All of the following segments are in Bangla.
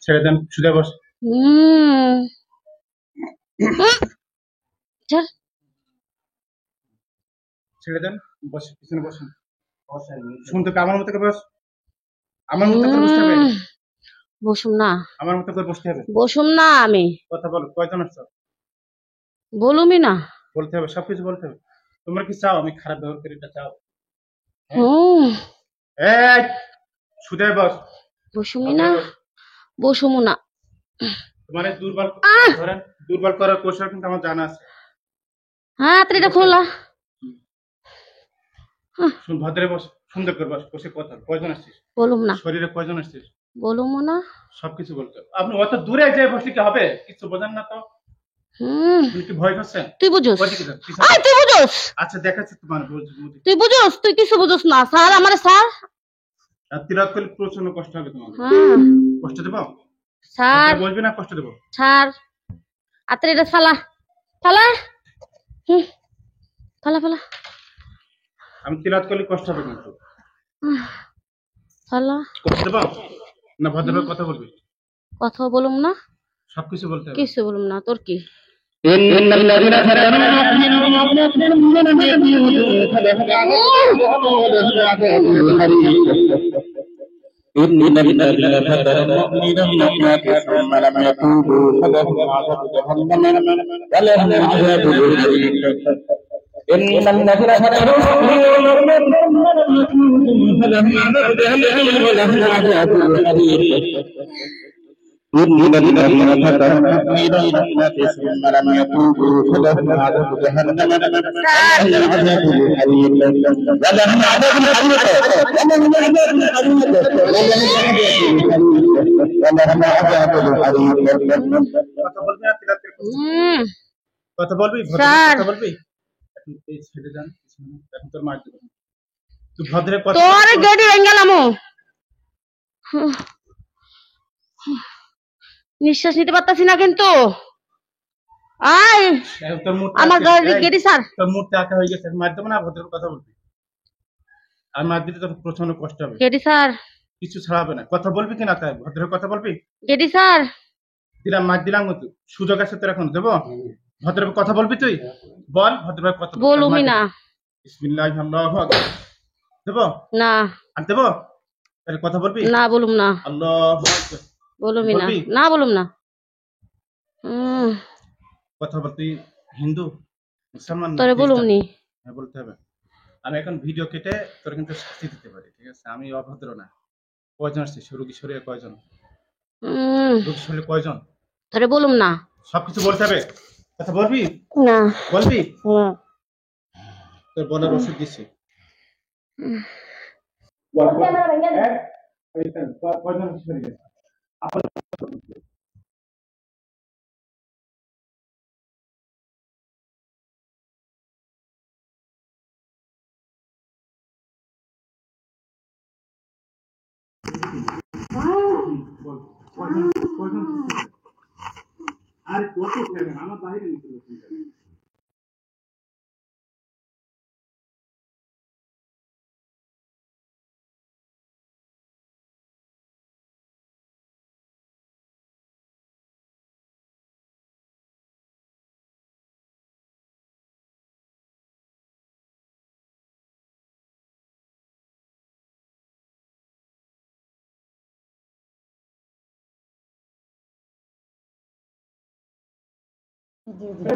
ছেড়ে দেন, শুধু বস। ছেড়ে দেন, বস, পিছনে বসেন। শুনতে আমার মতো করে বস, আমার মতো করে বসতে হবে। বসুন না, আমার মতো করে বসতে হবে। বসুন না, আমি কথা বলো, কয়জন আসছো? বলুমি না, বলতে হবে, সবকিছু বলতে হবে। তোমরা কি চাও আমি খারাপ ব্যবহার করি, এটা চাও? এই শুধু বস। বসুমি না, বসুমু না। তোমার দুর্বল ধরেন, দুর্বল করার কৌশল কিন্তু আমার জানা আছে। হ্যাঁ, এটা খোলা। শুন, ভদ্রে বস, সুন্দর করে বস, বসে কথা। কয়জন আসছিস? বলুম না। শরীরে কয়জন আসছিস? বলুমু না। সবকিছু বলতে হবে। আপনি অত দূরে যে বসলে কি হবে? কিছু বোঝেন না তো? কি ভয় করছেন? তুই বুঝোস? তুই বুঝোস? আচ্ছা দেখাচ্ছি তোমার। তুই বুঝোস? তুই কিছু বুঝোস না। স্যার আমারে স্যার তিরাত করলে প্রচন্ড কষ্ট হবে তোমার। কষ্ট দেবো স্যার? বলবি না কষ্ট দেবো? স্যার আত্রে এটা ফালা ফালা ফালা ফালা। আমি তিরাত করলে কষ্ট হবে কিন্তু। ফালা। কষ্ট দেবো না? ভদ্রভাবে কথা বলবি। কথা বলুম না, সবকিছু বলতে হবে। কিছু বলুম না। তোর কি? إن الذين فتنوا المؤمنين ثم لم يتوبوا فلهم عذاب جهنم ولهم عذاب الحريق. إن الذين فتنوا المؤمنين ثم لم يتوبوا فلهم عذاب جهنم ولهم عذاب الحريق. إن الذين فتنوا المؤمنين ثم لم يتوبوا فلهم عذاب جهنم ولهم عذاب الحريق. ولهم عذاب কথা বলবি? কথা বলবি? ছেড়ে যান, এখন তোর মার দেবো। তুই ভদ্রে কথা তোর গেডি ভেঙ্গেলাম। নিঃশ্বাস নিতে পারতাছি না কিন্তু। আয় আমার গেডি স্যার, তোর মুখটা আঁকা হয়ে গেছে। মার দেবো না? ভদ্রে কথা বলবি। আর মার দিলে তোর প্রচন্ড কষ্ট হবে। গেডি স্যার কিছু ছাড়াবে না। কথা বলবি কিনা? তাই ভদ্রে কথা বলবি? গেডি স্যার দিলাম, মার দিলাম। তুই সুযোগ আছে তোর, এখন দেবো। ভদ্রভাবে কথা বলবি তুই? বল ভদ্রভাবে কথা বলুমি না। বিসমিল্লাহ আল্লাহু আকবার। দেবো না। আর দেবো? তাহলে কথা বলবি? না বলুম না। আল্লাহু আকবার। বলুমি না। না বলুম না। কথা বল। তুই হিন্দু মুসলমান? তোরে বলুম নি। হ্যাঁ বলতে হবে। আমি এখন ভিডিও কেটে তোর কিন্তু শাস্তি দিতে পারি, ঠিক আছে? আমি অভদ্র না। কয়জন আসছিস? রোগী শরীরে কয়জন? রোগী শরীরে কয়জন? তোরে বলুম না। সবকিছু বলতে হবে। কথা বলবি না? বলবি? তোর বলার ওষুধ দিচ্ছি। কয়জন শরীরে? আর কত আমার বাইরে নিতে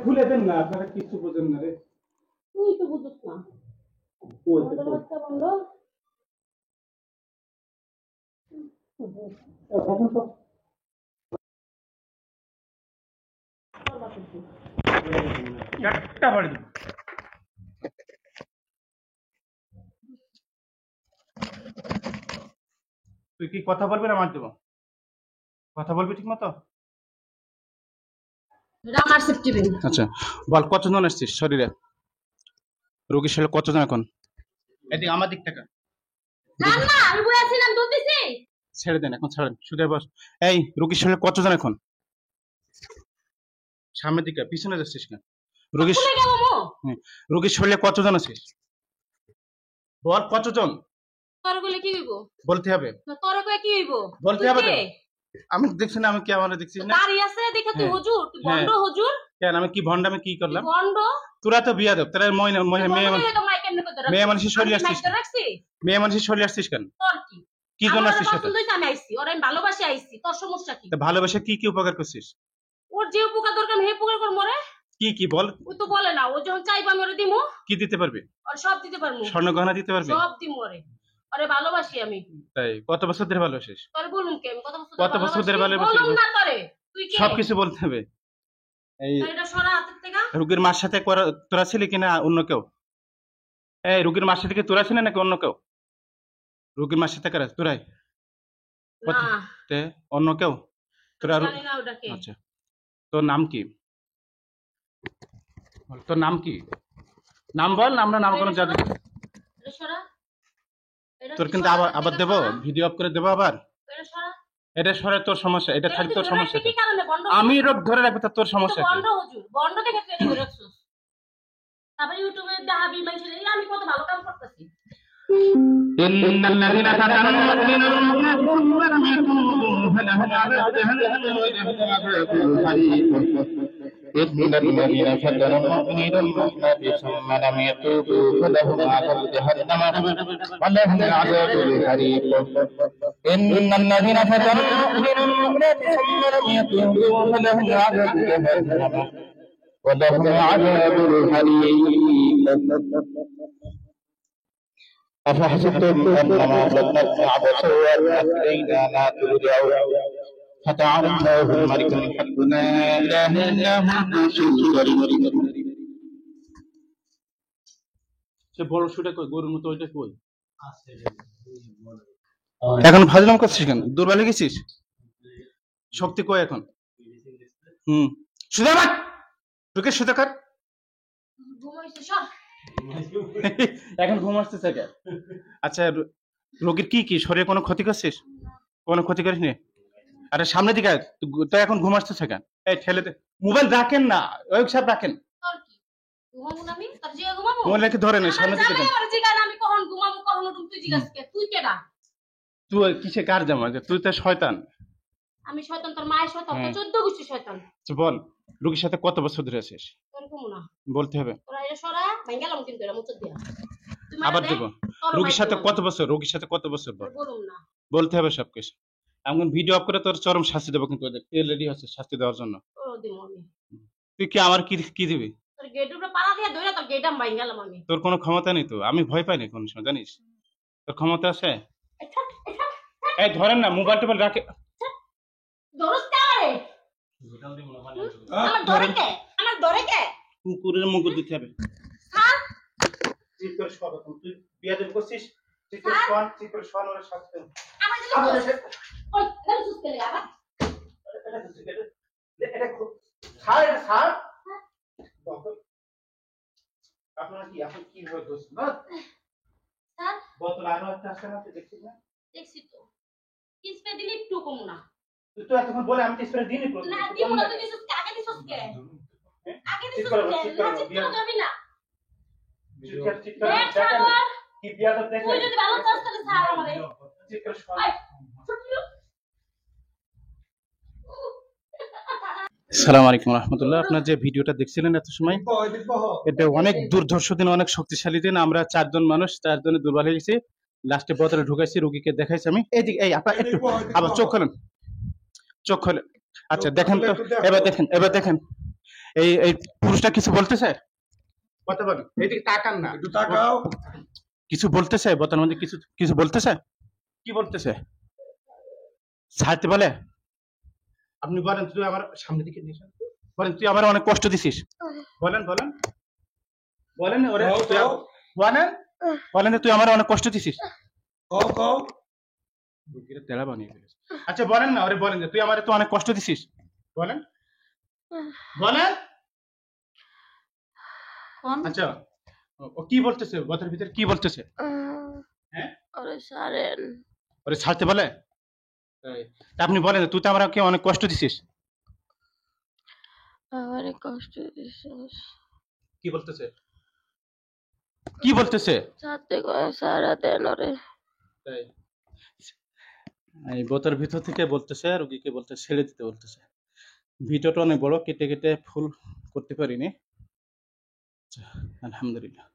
খুলে দেন না, আপনারা কিছু বোঝেন না রে। তুই তো বুঝছ না। তুই কি কথা বলবি না মার দেবো? কথা বলবি ঠিক মতো? আচ্ছা বল, কতজন আসছিস শরীরে? রোগীর শরীরে কতজন এখন? এদিকে আমার দিক থেকে ছেড়ে দেন, এখন ছাড়েন। শুধু বস। এই রোগীর শরীরে কতজন এখন? সামনের দিকে, পিছনে যাচ্ছিস কেন? রোগীর শরীরে কতজন আছিস? বল কতজন? বলতে হবে। বলতে হবে তো। আমি দেখছি না, আমি কি আমার দেখছিস না? দাঁড়িয়ে আছে দেখে তুই হ্যাঁ। হুজুর, তুই ভণ্ড হ্যাঁ। হুজুর, কেন আমি কি ভন্ডামি কি তুই করলাম? ভণ্ড। তোরা তো বিয়া দেব, তোরা মেয়ে মানুষের শরীর আসছিস, রাখছি মেয়ে মানুষের শরীর আসছিস কেন? তোর কি? কি জন্য আমার আসছিস সেটা? পছন্দ হইছে আমি আইছি, ওর আমি ভালোবাসি আইছি, তোর সমস্যা কি? তা ভালোবাসা কি কি উপকার করছিস? ওর যে উপকার দরকার আমি হে উপকার করবো রে। কি কি বল? ও তো বলে না, ও যখন চাইবো আমি ওরে দিমু, কি দিতে পারবি? ওর সব দিতে পারবো, স্বর্ণ গহনা দিতে পারবি? সব দিমু ওরে। ওরে ভালোবাসি আমি। তাই কত বছর ধরে ভালোবাসিস? তোরে বলুম কি আমি কত বছর কত বছর ধরে ভালোবাসিস? বলুম না তোরে, তুই কে? সবকিছু বলতে হবে। এই এটা সরা হাতের থেকে। রুগীর মার সাথে তোরা ছিলি কিনা অন্য কেউ? এই রুগীর মার সাথে কি তোরা ছিলি নাকি অন্য কেউ? রুগীর মার সাথে কারা তোরাই? না তে অন্য কেউ? তোরা জানি না ওটা কে। আচ্ছা, তোর নাম কি? তোর নাম কি? নাম বল, আমরা নাম কোনো জানি। এটা সরা। এটা তোর কিন্তু সরা আবার হাতের আবার থেকে দেবো, সরা। ভিডিও অফ করে দেবো আবার। এটা সরা। এটা সরে তোর সমস্যা, এটা এটা থাকবে তুই তোর ধরে সমস্যা রাখবি কি? কি কারণে? বন্ধ আমি রোগ ধরে রাখবো তা তোর তুই তো সমস্যা কি? বন্ধ হুজুর, বন্ধ দেখে তুই এটা করে রাখছিস। তারপরে ইউটিউবে দাবি মাইছে এই আমি কত ভালো কাম করতেছি। إن الذين فتنوا من المؤمنات ولم يتوبوا فلهم عذاب جهنم ولهم عذاب الحريق إن الذين فتنوا المؤمنين والمؤمنات ثم لم يتوبوا فلهم عذاب جهنم ولهم عذاب الحريق إن الذين فتنوا المؤمنين والمؤمنات ثم لم يتوبوا فلهم عذاب جهنم ولهم عذاب الحريق أفحسبتم أنما خلقناكم عبثا وأنكم إلينا لا ترجعون فتعالى الله الملك الحق لا إله إلا هو الملك الكريم সে বড় শুটা কই, গরুর মতো ওইটা কই? এখন ফাজলাম করছিস কেন? দুর্বল হয়ে গেছিস? শক্তি কই এখন? সুদা বাট তোকে সুদা কর। ঘুমাইছে সর। এখন ঘুম আসতেছে কেন? আচ্ছা, রোগীর কি কি শরীরে কোনো ক্ষতি করছিস? কোনো ক্ষতি করিস নি? আরে সামনের দিকে আয়। তো এখন ঘুম আসতেছে কেন? এই ঠেলে দে, মোবাইল রাখেন না, ওই সব রাখেন। তোর কি? ঘুমাবো না আমি? তোর জিগা ঘুমাবো? মোবাইল রেখে ধরেন, এই সামনের দিকে যান। আমার জিগা না আমি কখন ঘুমাবো কখন উঠুম তুই জিজ্ঞাসা কে? তুই কেডা? তুই কিসে কার জামা? তুই তো শয়তান। আমি শয়তান, তোর মায়ের শয়তান, তোর 14 গোষ্ঠী শয়তান। আচ্ছা বল, রোগীর সাথে কত বছর ধরে আছিস? তোর ঘুমো না। বলতে হবে। তোরা এটা সরা, ভাঙ্গালাম কিন্তু এটা মুচত দিয়া। তুই আবার মারা দে, দেবো। তোর রোগীর মাইর সাথে ঘুমাবো। কত বছর, রোগীর সাথে কত বছর বল। তোর বলুম না। বলতে হবে সবকিছু। এমন ভিডিও অফ করে তোর চরম শাস্তি দেবো কিন্তু ওদের। তুই রেডি হচ্ছে শাস্তি দেওয়ার জন্য? তোরও দিমু আমি। তুই কি আমার কি কি দিবি? তোর গেটের উপরে পাড়া দিয়ে ধইরা তোর গেটাম ভাঙ্গালাম আমি। তোর কোনো ক্ষমতা নেই তো, আমি ভয় পাই না কোনো সময়, জানিস? তোর ক্ষমতা আছে? এই ধরেন না, মোবাইল টোবাইল রাখে। দরজ কারে? আমার দরে কে? আমার দরে কে? কুকুরের মুগুর দিতে হবে। হ্যাঁ? চিৎ করে শোয়া এখন। তুই বিয়া দেব করছিস? চিৎ করে শোয়া, চিৎ করে শোয়ানো হলে শাস্তি দেবো। আমার দিকে ওই এটা সুস্কে লাগা আবার। এটা খুব ছাড়, এটা ছাড়। আপনারা কি এখন কি হয়ে দোষ না? স্যার বোতল আরো একটা আসছে না, তুই দেখছিস না? দেখছি তো। কিসপে দিলে একটু কম না। তুই তো এতক্ষণ বলে আমি তো স্প্রে দিইনি। না দিমু না, তুই দিছিস কে? আগে দিছিস কে? আগে দিছিস কে? না চিৎকার করবি না। দেখ সাগর, কি বিয়াদব দেখে। তুই যদি ভালো চাস তাহলে ছাড় আমারে। চিৎকার শোয়া। ওই ছুটলু। আসসালামু আলাইকুম রহমতুল্লাহ। আপনার যে ভিডিওটা দেখছিলেন এত সময়, এটা অনেক দুর্ধর্ষ দিন, অনেক শক্তিশালী দিন। আমরা চারজন মানুষ, চারজনে দুর্বল হয়ে গেছি। লাস্টে বোতলে ঢুকাইছি, রোগীকে দেখাইছি আমি। এইদিকে এই আপনার একটু আবার চোখ খোলেন, চোখ খোলেন। আচ্ছা দেখেন তো, এবার দেখেন, এবার দেখেন। এই এই পুরুষটা কিছু বলতেছে? কথা বলেন, এইদিকে তাকান না, একটু তাকাও। কিছু বলতেছে? বোতলের মধ্যে কিছু কিছু বলতেছে? কি বলতেছে? ছাড়তে বলে? আপনি বলেন, তুই আমার সামনের দিকে নিয়ে আসেন। বলেন, তুই আমার অনেক কষ্ট দিছিস। বলেন বলেন বলেন, ওরে বলেন বলেন, তুই আমার অনেক কষ্ট দিছিস। রুগীরা তেলা বানিয়ে ফেলেছে। আচ্ছা বলেন না, ওরে বলেন যে তুই আমার তো অনেক কষ্ট দিছিস। বলেন বলেন। আচ্ছা ও কি বলতেছে? বোতলের ভিতরে কি বলতেছে? হ্যাঁ, ওরে সারেন। ওরে ছাড়তে বলে? তাই। তা আপনি বলেন, তুই তো আমাকে অনেক কষ্ট দিছিস। আমারে কষ্ট দিছিস। কি বলতেছে? কি বলতেছে? সাথে কয় সারা দেন ওরে। তাই। এই বোতলের ভিতর থেকে বলতেছে রোগীকে বলতে ছেড়ে দিতে বলতেছে। ভিডিওটা অনেক বড়, কেটে কেটে ফুল করতে পারিনি। আচ্ছা, আলহামদুলিল্লাহ।